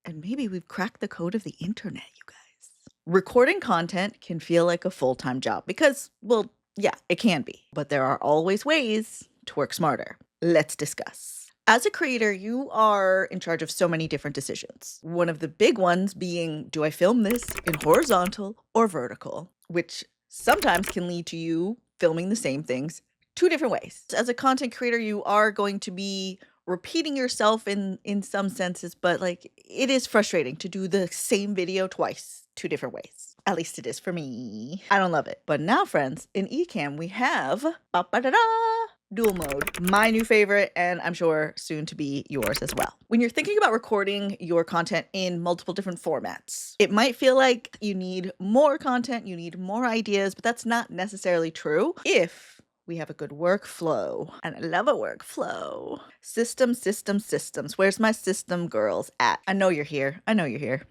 and maybe we've cracked the code of the internet, you guys. Recording content can feel like a full-time job because, well, yeah, it can be, but there are always ways to work smarter. Let's discuss. As a creator, you are in charge of so many different decisions. One of the big ones being, do I film this in horizontal or vertical? Which sometimes can lead to you filming the same things two different ways. As a content creator, you are going to be repeating yourself in some senses, but like it is frustrating to do the same video twice, two different ways. At least it is for me. I don't love it. But now, friends, in Ecamm, we have dual mode, my new favorite, and I'm sure soon to be yours as well. When you're thinking about recording your content in multiple different formats, it might feel like you need more content, you need more ideas, but that's not necessarily true if we have a good workflow. And I love a workflow. Systems. Where's my system girls at? I know you're here. And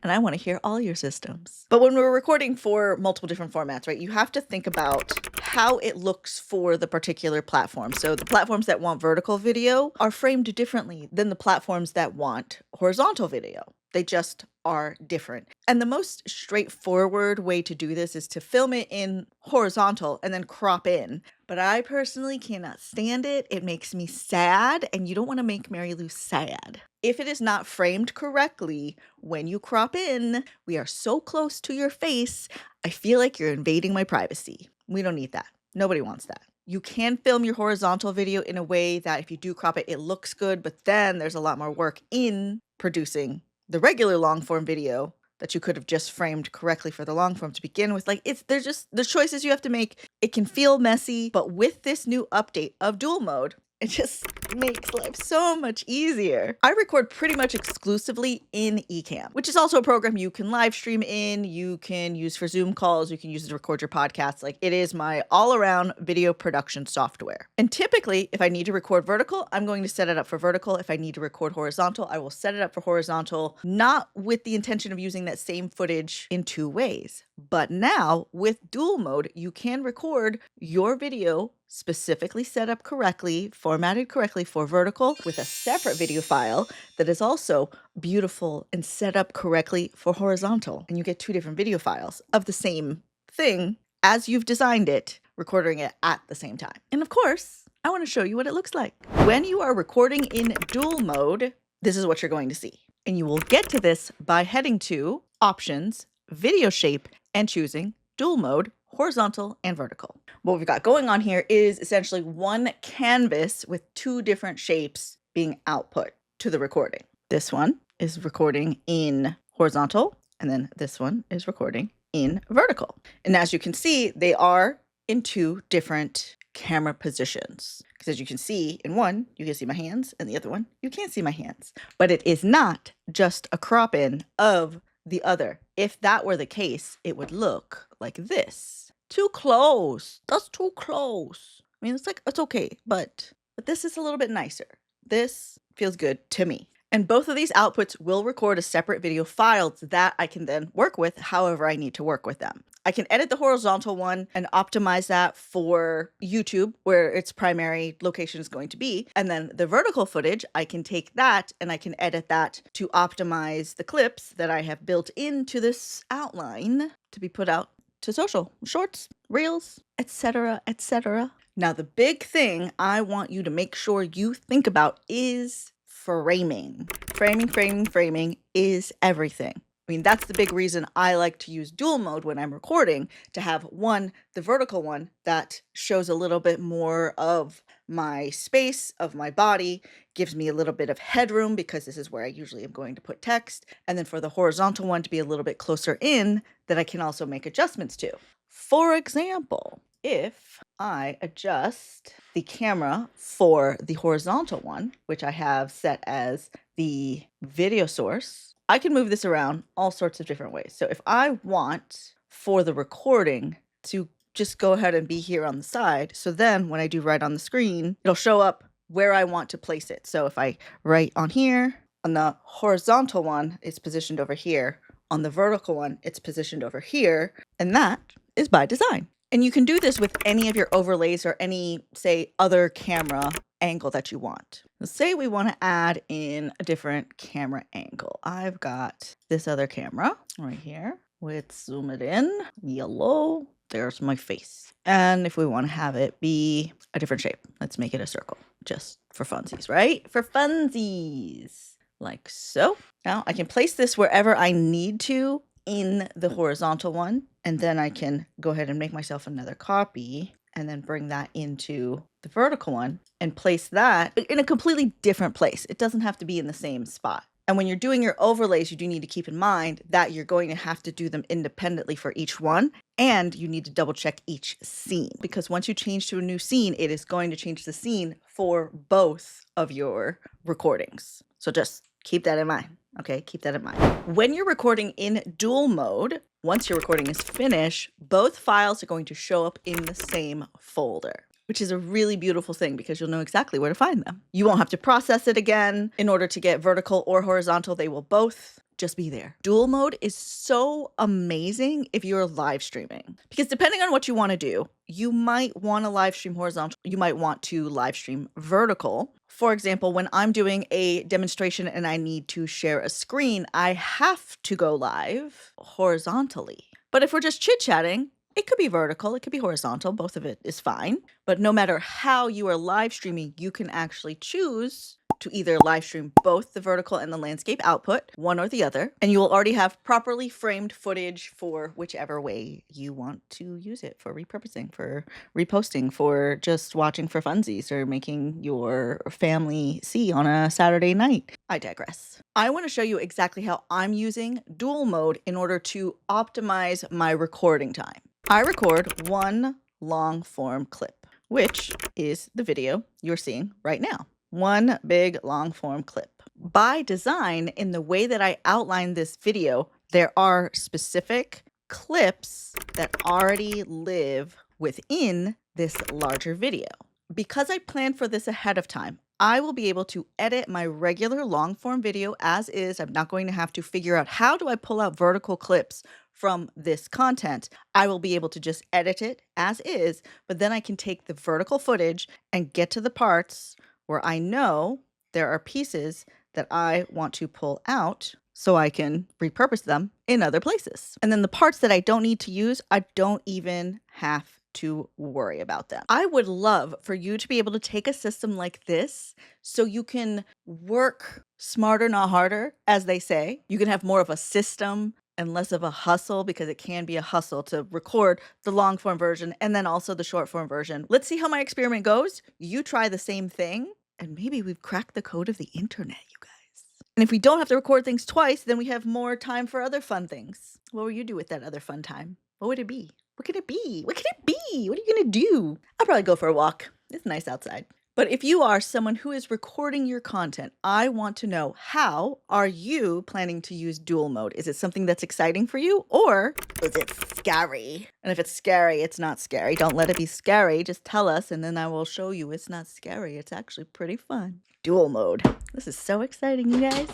I want to hear all your systems. But when we're recording for multiple different formats, right, you have to think about how it looks for the particular platform. So the platforms that want vertical video are framed differently than the platforms that want horizontal video. They just are different. And the most straightforward way to do this is to film it in horizontal and then crop in. But I personally cannot stand it. It makes me sad, and you don't want to make Mary Lou sad. If it is not framed correctly, when you crop in, we are so close to your face, I feel like you're invading my privacy. We don't need that. Nobody wants that. You can film your horizontal video in a way that if you do crop it, it looks good, but then there's a lot more work in producing the regular long form video that you could have just framed correctly for the long form to begin with. Like there's just the choices you have to make. It can feel messy, but with this new update of dual mode, it just makes life so much easier. I record pretty much exclusively in Ecamm, which is also a program you can live stream in, you can use for Zoom calls, you can use it to record your podcasts. Like it is my all-around video production software. And typically, if I need to record vertical, I'm going to set it up for vertical. If I need to record horizontal, I will set it up for horizontal, not with the intention of using that same footage in two ways. But now with dual mode, you can record your video specifically set up correctly, formatted correctly for vertical with a separate video file that is also beautiful and set up correctly for horizontal. And you get two different video files of the same thing as you've designed it, recording it at the same time. And of course, I want to show you what it looks like. When you are recording in dual mode, this is what you're going to see. And you will get to this by heading to Options, Video Shape, and choosing dual mode, horizontal and vertical. What we've got going on here is essentially one canvas with two different shapes being output to the recording. This one is recording in horizontal, and then this one is recording in vertical. And as you can see, they are in two different camera positions. Because as you can see, in one, you can see my hands, and the other one, you can't see my hands. But it is not just a crop in of the other. If that were the case, it would look like this. Too close. That's too close. I mean, it's okay, but this is a little bit nicer. This feels good to me. And both of these outputs will record a separate video file that I can then work with however I need to work with them. I can edit the horizontal one and optimize that for YouTube, where its primary location is going to be. And then the vertical footage, I can take that and I can edit that to optimize the clips that I have built into this outline to be put out to social, shorts, reels, etc., etc. Now, the big thing I want you to make sure you think about is framing. Framing is everything. I mean, that's the big reason I like to use dual mode when I'm recording, to have one, the vertical one that shows a little bit more of my space, of my body, gives me a little bit of headroom because this is where I usually am going to put text. And then for the horizontal one to be a little bit closer in that I can also make adjustments to. For example, if I adjust the camera for the horizontal one, which I have set as the video source, I can move this around all sorts of different ways. So if I want for the recording to just go ahead and be here on the side, so then when I do write on the screen, it'll show up where I want to place it. So if I write on here, on the horizontal one, it's positioned over here. On the vertical one, it's positioned over here. And that is by design. And you can do this with any of your overlays or any, say, other camera angle that you want. Let's say we want to add in a different camera angle. I've got this other camera right here. Let's zoom it in. Yellow. There's my face. And if we want to have it be a different shape, let's make it a circle just for funsies, right? For funsies. Like so. Now I can place this wherever I need to in the horizontal one. And then I can go ahead and make myself another copy and then bring that into the vertical one and place that in a completely different place. It doesn't have to be in the same spot. And when you're doing your overlays, you do need to keep in mind that you're going to have to do them independently for each one. And you need to double check each scene, because once you change to a new scene, it is going to change the scene for both of your recordings. So just keep that in mind. Okay, keep that in mind. When you're recording in dual mode, once your recording is finished, both files are going to show up in the same folder, which is a really beautiful thing because you'll know exactly where to find them. You won't have to process it again in order to get vertical or horizontal. They will both just be there. Dual mode is so amazing if you're live streaming, because depending on what you want to do, you might want to live stream horizontal. You might want to live stream vertical. For example, when I'm doing a demonstration and I need to share a screen, I have to go live horizontally. But if we're just chit-chatting, it could be vertical, it could be horizontal, both of it is fine. But no matter how you are live streaming, you can actually choose to either live stream both the vertical and the landscape output, one or the other, and you will already have properly framed footage for whichever way you want to use it, for repurposing, for reposting, for just watching for funsies, or making your family see on a Saturday night. I digress. I want to show you exactly how I'm using dual mode in order to optimize my recording time. I record one long form clip, which is the video you're seeing right now. One big long form clip. By design, in the way that I outline this video, there are specific clips that already live within this larger video. Because I planned for this ahead of time, I will be able to edit my regular long form video as is. I'm not going to have to figure out how do I pull out vertical clips from this content. I will be able to just edit it as is, but then I can take the vertical footage and get to the parts where I know there are pieces that I want to pull out so I can repurpose them in other places. And then the parts that I don't need to use, I don't even have to worry about them. I would love for you to be able to take a system like this so you can work smarter, not harder, as they say. You can have more of a system and less of a hustle, because it can be a hustle to record the long form version and then also the short form version. Let's see how my experiment goes. You try the same thing, and maybe we've cracked the code of the internet, you guys. And if we don't have to record things twice, then we have more time for other fun things. What will you do with that other fun time? What would it be? What could it be? What could it be? What are you gonna do? I'll probably go for a walk. It's nice outside. But if you are someone who is recording your content, I want to know, how are you planning to use dual mode? Is it something that's exciting for you, or is it scary? And if it's scary, it's not scary. Don't let it be scary. Just tell us, and then I will show you it's not scary. It's actually pretty fun. Dual mode. This is so exciting, you guys.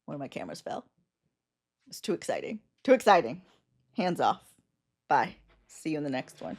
One of my cameras fell. It's too exciting. Too exciting. Hands off. Bye. See you in the next one.